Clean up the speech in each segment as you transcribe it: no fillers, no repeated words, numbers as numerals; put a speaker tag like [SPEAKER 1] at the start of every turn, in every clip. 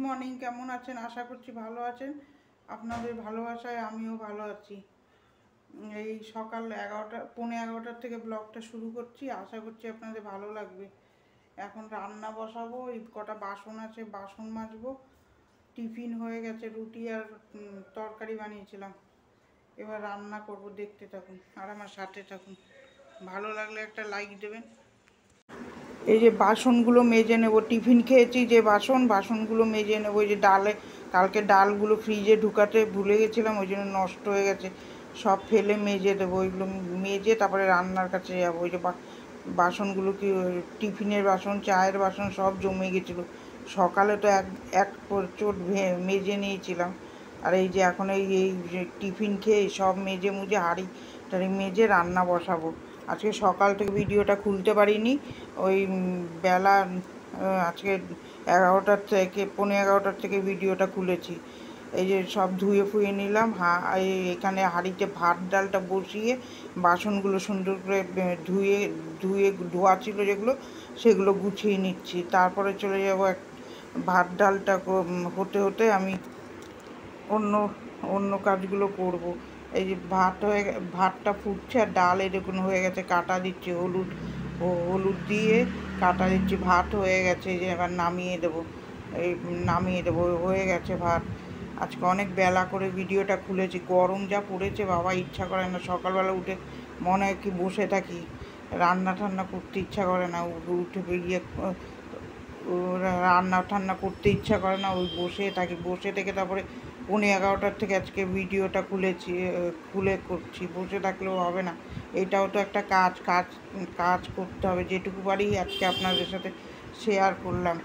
[SPEAKER 1] Morning, কেমন আছেন? আশা করছি ভালো আছেন। আপনাদের ভালোবাসায় আমিও ভালো আছি। এই সকাল 11:15 থেকে ব্লগটা শুরু করছি। আশা করছি আপনাদের ভালো লাগবে। এখন রান্না বসাবো, এই কটা বাসন আছে, বাসন মাজবো। টিফিন হয়ে গেছে, রুটি আর তরকারি বানিয়েছিলাম। এবার রান্না করব, দেখতে থাকুন আর আমার সাথে থাকুন। ভালো লাগলে একটা লাইক দেবেন। এই যে বাসনগুলো মেজে নেব, টিফিন খেয়েছি যে বাসনগুলো মেজে নেব। ওই যে কালকে ডালগুলো ফ্রিজে ঢুকাতে ভুলে গেছিলাম, ওই জন্য নষ্ট হয়ে গেছে। সব ফেলে মেজে দেবো, ওইগুলো মেজে তারপরে রান্নার কাছে যাবো। ওই যে বাসনগুলো কি টিফিনের বাসন, চায়ের বাসন সব জমে গেছিলো। সকালে তো এক চোট মেজে নিয়েছিলাম। আর এই যে এখন এই টিফিন খেয়ে সব মেজে মুজে হাঁড়ি টাড়ি মেজে রান্না বসাবো। আজকে সকাল থেকে ভিডিওটা খুলতে পারিনি। ওই বেলা আজকে 11টার থেকে 11:15 থেকে ভিডিওটা খুলেছি। এই যে সব ধুয়ে ফুয়ে নিলাম। এখানে হাঁড়িতে ভাত ডালটা বসিয়ে বাসনগুলো সুন্দর করে ধোয়া ছিল যেগুলো, সেগুলো গুছিয়ে নিচ্ছি। তারপরে চলে যাব ভাত ডালটা হতে হতে আমি অন্য কাজগুলো করব। এই যে ভাতটা ফুটছে আর ডাল এরকম হয়ে গেছে, কাটা দিচ্ছি হলুদ দিয়ে কাটা দিচ্ছি। ভাত হয়ে গেছে, যে এবার নামিয়ে দেবো। হয়ে গেছে ভাত। আজকে অনেক বেলা করে ভিডিওটা খুলেছি। গরম যা পড়েছে বাবা, ইচ্ছা করে না। সকালবেলা উঠে মনে হয় কি বসে থাকি, রান্না ঠান্না করতে ইচ্ছা করে না। উঠে গিয়ে রান্না ঠান্না করতে ইচ্ছা করে না, ওই বসে থেকে তারপরে 11:15 থেকে আজকে ভিডিওটা খুলে করছি। বসে থাকলেও হবে না, এটাও তো একটা কাজ করতে হবে। যেটুকু পারি আজকে আপনাদের সাথে শেয়ার করলাম।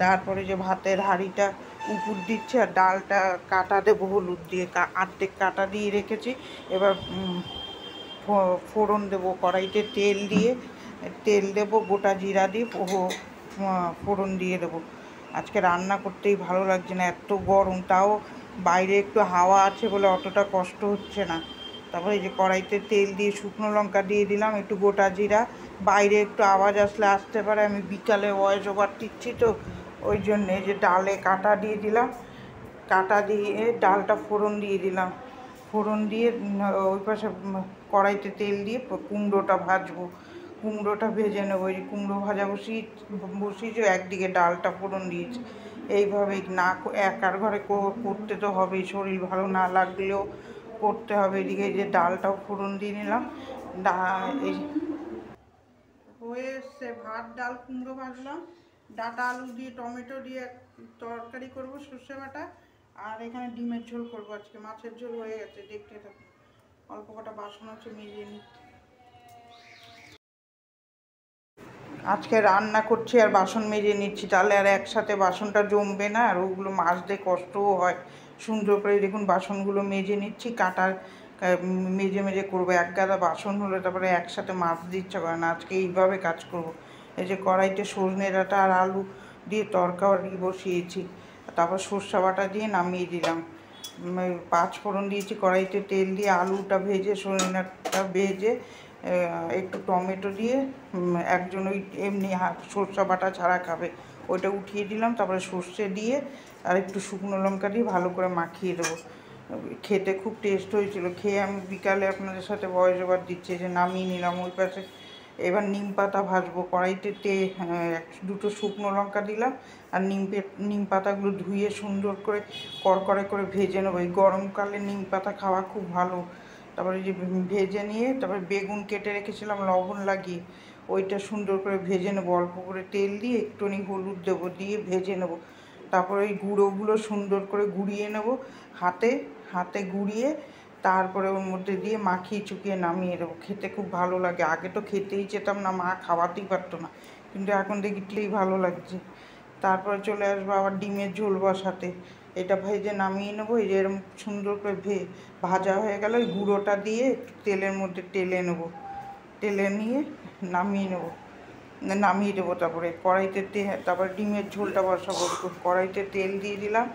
[SPEAKER 1] তারপরে যে ভাতের হাঁড়িটা উপর দিচ্ছে আর ডালটা কাটা দেবো হলুদ দিয়ে, আর্ধেক কাটা দিয়ে রেখেছি। এবার ফোড়ন দেবো, কড়াইতে তেল দেবো, গোটা জিরা দিয়ে ফোড়ন দিয়ে দেবো। আজকে রান্না করতেই ভালো লাগছে না, এত গরম। তাও বাইরে একটু হাওয়া আছে বলে অতটা কষ্ট হচ্ছে না। তারপরে এই যে কড়াইতে তেল দিয়ে শুকনো লঙ্কা দিয়ে দিলাম, একটু গোটা জিরা। বাইরে একটু আওয়াজ আসতে পারে, আমি বিকালে ভয়েস ওভার দিচ্ছি তো, ওই জন্যে। যে ডালে কাটা দিয়ে দিলাম, কাটা দিয়ে ডালটা ফোড়ন দিয়ে ওই পাশে কড়াইতে তেল দিয়ে কুমড়োটা ভাজবো। কুমড়োটা ভেজে নেবো। এই কুমড়ো ভাজা বসিয়েছি, একদিকে ডালটা ফোড়ন দিয়েছি। এইভাবেই না একার ঘরে করতে তো হবেই, শরীর ভালো না লাগলেও করতে হবে। এদিকে যে ডালটাও ফোড়ন দিয়ে নিলাম। এই হয়ে এসছে ভাত, ডাল, কুমড়ো ভাজলাম। ডাটা আলু দিয়ে টমেটো দিয়ে তরকারি করব, সর্ষে বাটা। আর এখানে ডিমের ঝোল করব। আজকে মাছের ঝোল হয়ে গেছে, দেখতে থাকুন। অল্প কটা বাসন আছে, মেজে নিই। আজকে রান্না করছি আর বাসন মেজে নিচ্ছি, তাহলে আর একসাথে বাসনটা জমবে না, আর ওগুলো মাজতে কষ্টও হয়। সুন্দর করে দেখুন বাসনগুলো মেজে নিচ্ছি। মেজে করবো। এক গাদা বাসন হলে তারপরে একসাথে মাজতে ইচ্ছা করে না। আজকে এইভাবে কাজ করব। এই যে কড়াইতে সজনে ডাঁটা আর আলু দিয়ে তরকারি বসিয়েছি, তারপর সর্ষে বাটা দিয়ে নামিয়ে দিলাম। 5 ফোড়ন দিয়েছি, কড়াইতে তেল দিয়ে আলুটা ভেজে, সজনে ডাঁটা ভেজে, একটু টমেটো দিয়ে, একজন ওই এমনি সর্ষে বাটা ছাড়া খাবে, ওইটা উঠিয়ে দিলাম। তারপরে সর্ষে দিয়ে আর একটু শুকনো লঙ্কা দিয়ে ভালো করে মাখিয়ে দেবো। খেতে খুব টেস্ট হয়েছিল। খেয়ে আমি বিকালে আপনাদের সাথে ভয়েস ওভার দিচ্ছি, যে নামিয়ে নিলাম। ওই পাশে এবার নিম পাতা ভাজবো। কড়াইতে দুটো শুকনো লঙ্কা দিলাম, আর নিম পাতাগুলো ধুয়ে সুন্দর করে কড়কড়ে করে ভেজে নেবো। এই গরমকালে নিম পাতা খাওয়া খুব ভালো। তারপরে যে ভেজে নিয়ে তারপরে বেগুন কেটে রেখেছিলাম লবণ লাগিয়ে, ওইটা সুন্দর করে ভেজে নেবো। অল্প করে তেল দিয়ে একটুখানি হলুদ দেবো, দিয়ে ভেজে নেবো। তারপরে ওই গুঁড়োগুলো সুন্দর করে গুঁড়িয়ে নেবো, হাতে গুঁড়িয়ে তারপরে ওর মধ্যে দিয়ে মাখিয়ে চুকিয়ে নামিয়ে দেবো। খেতে খুব ভালো লাগে। আগে তো খেতেই যেতাম না, মা খাওয়াতেই পারতো না, কিন্তু এখন দেখলেই ভালো লাগছে। তারপরে চলে আসবো আবার ডিমের ঝোল বসাতে। এটা ভেজে নামিয়ে নেবো। এই যে এরকম সুন্দর করে ভাজা হয়ে গেল, ওই গুঁড়োটা দিয়ে তেলের মধ্যে টেলে নিয়ে নামিয়ে দেবো। তারপরে তারপরে ডিমের ঝোলটা বসাবো। কড়াইতে তেল দিয়ে দিলাম,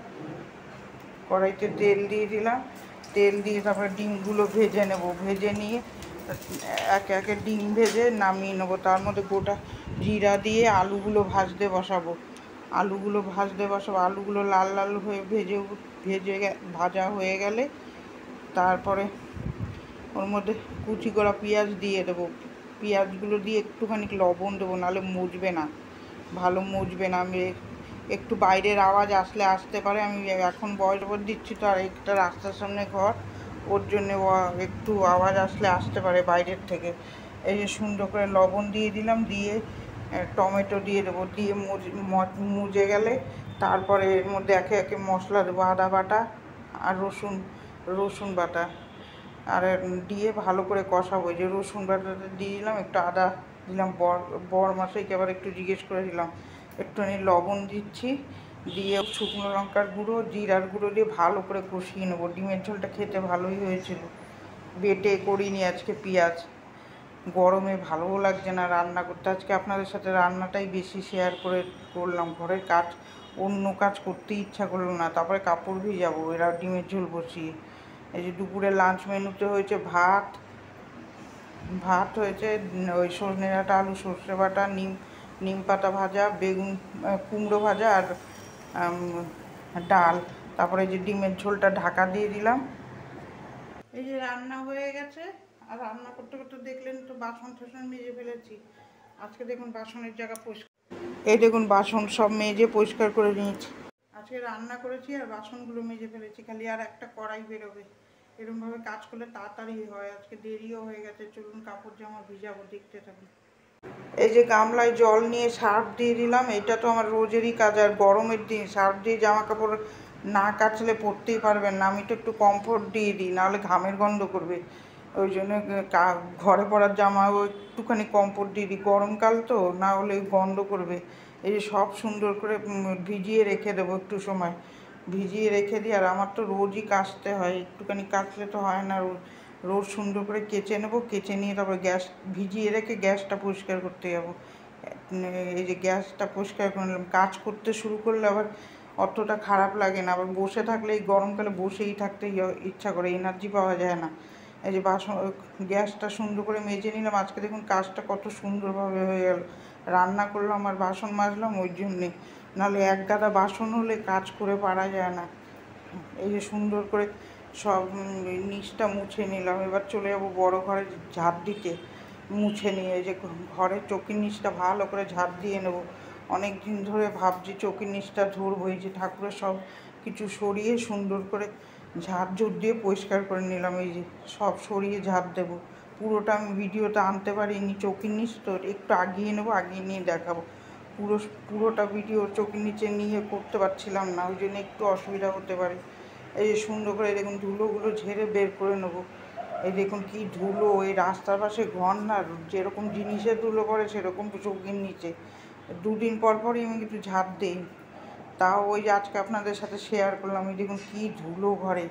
[SPEAKER 1] তারপরে ডিমগুলো ভেজে নেব। ভেজে নিয়ে একে একে ডিম ভেজে নামিয়ে নেবো। তার মধ্যে গোটা জিরা দিয়ে আলুগুলো ভাজতে বসাবো। আলুগুলো ভাজতে বসাবো। আলুগুলো লাল লাল হয়ে ভাজা হয়ে গেলে তারপরে ওর মধ্যে কুচি করা পেঁয়াজ দিয়ে দেবো। পেঁয়াজগুলো দিয়ে একটুখানি লবণ দেবো, নাহলে মুজবে না, ভালো মুজবে না। আমি একটু বাইরের আওয়াজ আসতে পারে, আমি এখন ভয়েস ওভার দিচ্ছি তো, আর একটা রাস্তার সামনে ঘর, ওর জন্যে একটু আওয়াজ আসতে পারে বাইরের থেকে। এই যে সুন্দর করে লবণ দিয়ে দিলাম, দিয়ে টমেটো দিয়ে দেবো, দিয়ে মুজে গেলে তারপরে এর মধ্যে একে একে মশলা দেবো, আদা বাটা আর রসুন বাটা, আর দিয়ে ভালো করে কষাবো। যে রসুন বাটাটা দিয়ে দিলাম, একটু আদা দিলাম, বর মশাইকে আবার একটু জিজ্ঞেস করে দিলাম, একটুখানি লবণ দিচ্ছি, দিয়ে শুকনো লঙ্কার গুঁড়ো জিরার গুঁড়ো দিয়ে ভালো করে কষিয়ে নেবো। ডিমের ঝোলটা খেতে ভালোই হয়েছিল, বেটে করিনি আজকে পেঁয়াজ, গরমে ভালোও লাগছে না রান্না করতে। আজকে আপনাদের সাথে রান্নাটাই বেশি শেয়ার করলাম, ঘরের কাজ, অন্য কাজ করতে ইচ্ছা করলো না। তারপরে কাপড় ভিজাবো, এরা ডিমের ঝোল বসিয়ে। এই যে দুপুরে লাঞ্চ মেনুতে হয়েছে ভাত হয়েছে, ওই সজনে ডাঁটা আলু সর্ষে বাটা, নিম পাতা ভাজা, বেগুন কুমড়ো ভাজা, আর ডাল। তারপরে যে ডিমের ঝোলটা ঢাকা দিয়ে দিলাম। এই যে রান্না হয়ে গেছে, আর রান্না করতে করতে দেখলেন তো বাসন টাসন মেজে ফেলেছি। আজকে দেখুন বাসনের জায়গা পরিষ্কার, এই দেখুন বাসন সব মেজে পরিষ্কার করে নিয়েছি। আজকে রান্না করেছি আর বাসনগুলো মেজে ফেলেছি, খালি আর একটা কড়াই বেরোবে। এরকমভাবে কাজ করলে তাড়াতাড়ি হয়। আজকে দেরিও হয়ে গেছে, চলুন কাপড় জামা ভিজাবো, দেখতে থাকুন। এই যে গামলায় জল নিয়ে সার্ফ দিয়ে দিলাম, এটা তো আমার রোজেরই কাজ, আর গরমের দিন সার্ফ দিয়ে জামা কাপড় না কাচলে পরতেই পারবেন না। আমি তো একটু কমফোর্ট দিয়ে দিই, নাহলে ঘামের গন্ধ করবে, ওই জন্য ঘরে পরার জামাও একটুখানি কমফোর্ট দিয়ে দিই, গরমকাল তো, না হলে গন্ধ করবে। এই যে সব সুন্দর করে ভিজিয়ে রেখে দেবো, একটু সময় ভিজিয়ে রেখে দিই। আর আমার তো রোজই কাচতে হয়, একটুখানি কাচলে তো হয় না, রোজ সুন্দর করে কেচে নেবো, কেচে নিয়ে তারপর ভিজিয়ে রেখে গ্যাসটা পরিষ্কার করতে যাবো। এই যে গ্যাসটা পরিষ্কার করে নিলাম, কাজ করতে শুরু করলে আবার অতটা খারাপ লাগে না, আবার বসে থাকলে এই গরমকালে বসেই থাকতে ইচ্ছা করে, এনার্জি পাওয়া যায় না। এই যে গ্যাসটা সুন্দর করে মেজে নিলাম। আজকে দেখুন কাজটা কত সুন্দরভাবে হয়ে গেল, রান্না করলাম আর বাসন মাজলাম, ওই জন্যে, নাহলে এক গাদা বাসন হলে কাজ করে পারা যায় না। এই যে সুন্দর করে সব নিচটা মুছে নিলাম। এবার চলে যাবো বড় ঘরে ঝাঁপ দিতে, মুছে নিয়ে এই যে ঘরের চৌকির নিচটা ভালো করে ঝাঁপ দিয়ে নেবো। অনেক দিন ধরে ভাবছি চৌকির নিচটা ধরবো, এই যে ঠাকুরের সব কিছু সরিয়ে সুন্দর করে ঝাঁপ দিয়ে পরিষ্কার করে নিলাম। এই যে সব সরিয়ে ঝাঁপ দেবো, পুরোটা আমি ভিডিওটা আনতে পারিনি, চৌকির নিচ তো একটু আগিয়ে নেবো, আগিয়ে নিয়ে দেখাবো। পুরোটা ভিডিও চৌকির নিচে নিয়ে করতে পারছিলাম না, ওই জন্য একটু অসুবিধা হতে পারে। এই যে সুন্দর করে দেখুন ধুলোগুলো ঝেড়ে বের করে নেবো। এই দেখুন কি ধুলো, এই রাস্তার পাশে ঘর না, যেরকম জিনিসের ধুলো পড়ে সেরকম চৌকির নিচে। দুদিন পর পরই আমি কিছু ঝাঁপ দিই, তাও ওই যে আজকে আপনাদের সাথে শেয়ার করলাম। এই দেখুন কী ধুলো ঘরে,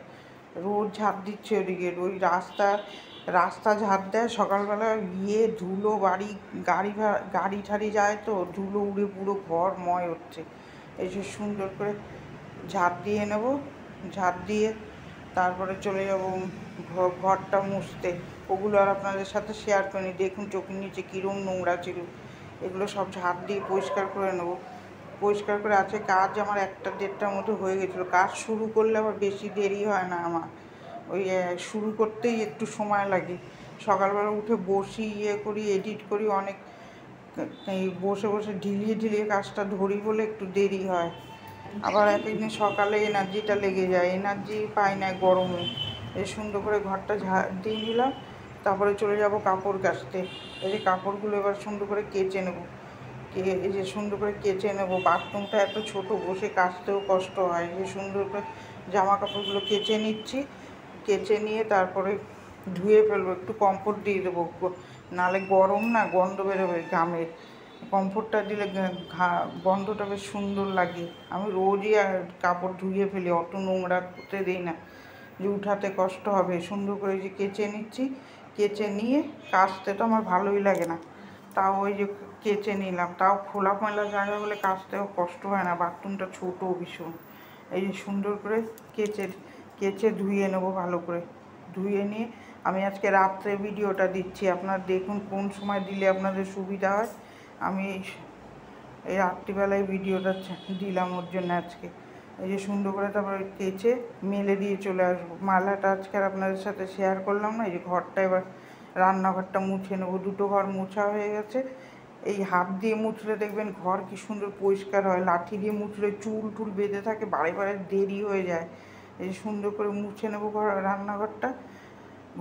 [SPEAKER 1] রোজ ঝাঁপ দিচ্ছে ওদিকে, ওই রাস্তা ঝাঁপ দেয় সকালবেলা, গিয়ে ধুলো গাড়ি ঠাড়ি যায় তো, ধুলো উড়ে পুরো ঘর ময় হচ্ছে। এই যে সুন্দর করে ঝাঁপ দিয়ে নেব, ঝাঁপ দিয়ে তারপরে চলে যাব ঘরটা মুছতে। ওগুলো আর আপনাদের সাথে শেয়ার করিনি, দেখুন চোখের নিচে কীরকম নোংরা ছিল, এগুলো সব ঝাঁপ দিয়ে পরিষ্কার করে নেব। পরিষ্কার করে আছে কাজ আমার 1-1:30টার মতো হয়ে গেছিলো। কাজ শুরু করলে আবার বেশি দেরি হয় না আমার, ওই শুরু করতেই একটু সময় লাগে। সকালবেলা উঠে বসি, করি, এডিট করি, অনেক এই বসে বসে ঢিলিয়ে কাজটা ধরি বলে একটু দেরি হয়। আবার এক একদিন সকালে এনার্জিটা লেগে যায়, এনার্জি পাই না গরমে। এই সুন্দর করে ঘরটা ঝাড় দিয়ে নিলাম, তারপরে চলে যাব কাপড় কাচতে। এই যে কাপড়গুলো এবার সুন্দর করে কেচে নেব, এই যে সুন্দর করে কেচে নেব। বাথরুমটা এত ছোট, বসে কাচতেও কষ্ট হয়। এই সুন্দর করে জামা কাপড়গুলো কেচে নিচ্ছি, কেচে নিয়ে তারপরে ধুয়ে ফেলবো, একটু কমফোর্ট দিয়ে দেবো, নাহলে গরম না, গন্ধ বেরোবে ঘামের। কমফোর্টটা দিলে গন্ধটা বেশ সুন্দর লাগে। আমি রোজই কাপড় ধুয়ে ফেলি, অত নোংরা করতে দিই না, যে উঠাতে কষ্ট হবে। সুন্দর করে যে কেচে নিচ্ছি, কেচে নিয়ে কাচতে তো আমার ভালোই লাগে না, তাও ওই যে কেচে নিলাম। তাও খোলা মেলা জায়গা হলে কাচতেও কষ্ট হয় না, বাথরুমটা ছোটো ভীষণ। এই যে সুন্দর করে কেচে ধুয়ে নেবো ভালো করে। ধুয়ে নিয়ে আমি আজকে রাত্রে ভিডিওটা দিচ্ছি, আপনারা দেখুন কোন সময় দিলে আপনাদের সুবিধা হয়। আমি এই রাত্রিবেলায় ভিডিওটা দিলাম ওর জন্য আজকে। এই যে সুন্দর করে তারপরে কেচে মেলে দিয়ে চলে আসবো। মালাটা আজকে আর আপনাদের সাথে শেয়ার করলাম না। এই যে ঘরটা এবার রান্নাঘরটা মুছে নেবো। দুটো ঘর মোছা হয়ে গেছে। এই হাত দিয়ে মুছলে দেখবেন ঘর কি সুন্দর পরিষ্কার হয়, লাঠি দিয়ে মুছলে চুল টুল বেঁধে থাকে, বারে বারে দেরি হয়ে যায়। এই যে সুন্দর করে মুছে নেবো রান্নাঘরটা।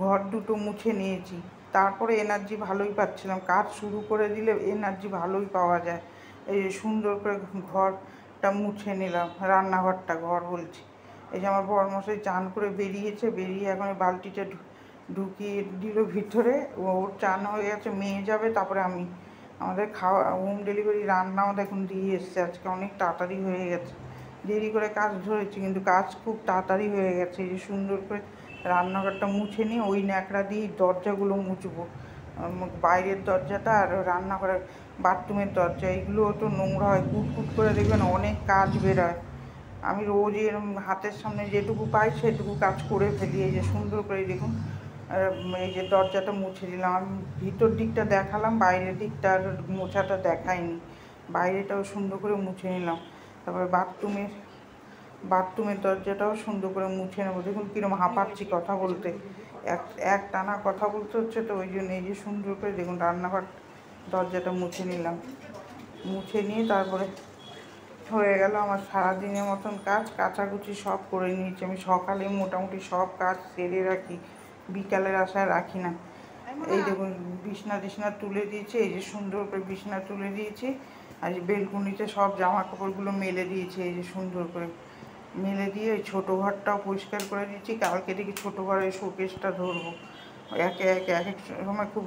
[SPEAKER 1] ঘর দুটো মুছে নিয়েছি, তারপরে এনার্জি ভালোই পাচ্ছিলাম। কাজ শুরু করে দিলে এনার্জি ভালোই পাওয়া যায়। এই যে সুন্দর করে ঘরটা মুছে নিলাম, রান্নাঘরটা ঘর বলছি। এই যে আমার বড়মশাই চান করে বেরিয়েছে, বেরিয়ে এখন বালতিটা ঢুকিয়ে দিল ভিতরে। ওর চান হয়ে গেছে, মেয়ে যাবে, তারপরে আমি। আমাদের খাওয়া হোম ডেলিভারি রান্নাও দেখুন দিয়ে এসছে আজকে, অনেক তাড়াতাড়ি হয়ে গেছে। দেরি করে কাজ ধরেছি কিন্তু কাজ খুব তাড়াতাড়ি হয়ে গেছে। এই যে সুন্দর করে রান্নাঘরটা মুছে নিয়ে ওই ন্যাকড়া দিয়ে দরজাগুলো মুছবো, বাইরের দরজাটা আর রান্নাঘরের বাথরুমের দরজা। এইগুলো তো নোংরা হয়, কুটকুট করে দেখবেন অনেক কাজ বেরোয়। আমি রোজ এরম হাতের সামনে যেটুকু পাই সেটুকু কাজ করে ফেলি। এই যে সুন্দর করে দেখুন এই যে দরজাটা মুছে দিলাম। আমি ভিতর দিকটা দেখালাম, বাইরের দিকটা আর মোছাটা দেখাইনি। বাইরেটাও সুন্দর করে মুছে নিলাম। তারপরে বাথরুমের দরজাটাও সুন্দর করে মুছে নেবো। দেখুন কীরকম হাঁপাচ্ছি কথা বলতে, এক টানা কথা বলতে হচ্ছে, তো ওই জন্য এই যে সুন্দর করে দেখুন রান্নাঘর দরজাটা মুছে নিলাম। মুছে নিয়ে তারপরে হয়ে গেল আমার সারাদিনের মতন কাজ। কাচাকুচি সব করে নিয়েছি আমি। সকালে মোটামুটি সব কাজ সেরে রাখি, বিকালের আশায় রাখি না। এই দেখুন বিছনা তুলে দিয়েছি। এই যে সুন্দর করে বিছনা তুলে দিয়েছি। আর বেলকুনিতে সব জামা কাপড়গুলো মেলে দিয়েছি। এই যে সুন্দর করে মেলে দিয়ে ওই ছোটো ঘরটাও পরিষ্কার করে দিয়েছি। কালকে দেখি ছোটো ঘরের শোকেসটা ধরবো। একে একে এক এক সময় খুব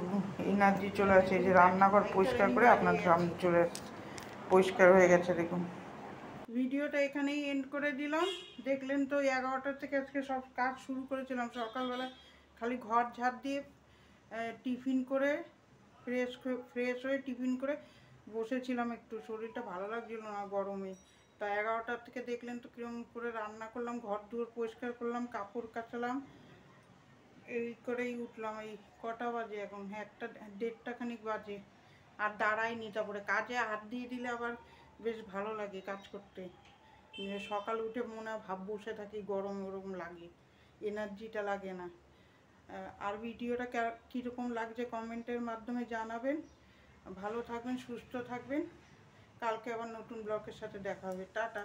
[SPEAKER 1] এনার্জি চলে আসে। এই যে রান্নাঘর পরিষ্কার করে আপনার সামনে চলে আসছে, পরিষ্কার হয়ে গেছে দেখুন। ভিডিওটা এখানেই এন্ড করে দিলাম। দেখলেন তো 11টা থেকে আজকে সব কাজ শুরু করেছিলাম। সকালবেলা খালি ঘর ঝাড় দিয়ে টিফিন করে ফ্রেশ হয়ে টিফিন করে বসেছিলাম, একটু শরীরটা ভালো লাগছিল না গরমে। তা 11টার থেকে দেখলেন তো কীরকম করে রান্না করলাম, ঘর দুয়ার পরিষ্কার করলাম, কাপড় কাচালাম, এই করেই উঠলাম। এই কটা বাজে এখন? হ্যাঁ, 1:30 খানিক বাজে। আর দাঁড়াইনি, তারপরে কাজে হাত দিয়ে দিলে আবার বেশ ভালো লাগে কাজ করতে। সকাল উঠে মনে হয় ভাব বসে থাকি, গরম ওরকম লাগে, এনার্জিটা লাগে না। আর ভিডিওটা কীরকম লাগছে কমেন্টের মাধ্যমে জানাবেন। ভালো থাকবেন, সুস্থ থাকবেন। কালকে আবার নতুন ব্লগের সাথে দেখা হবে। টাটা।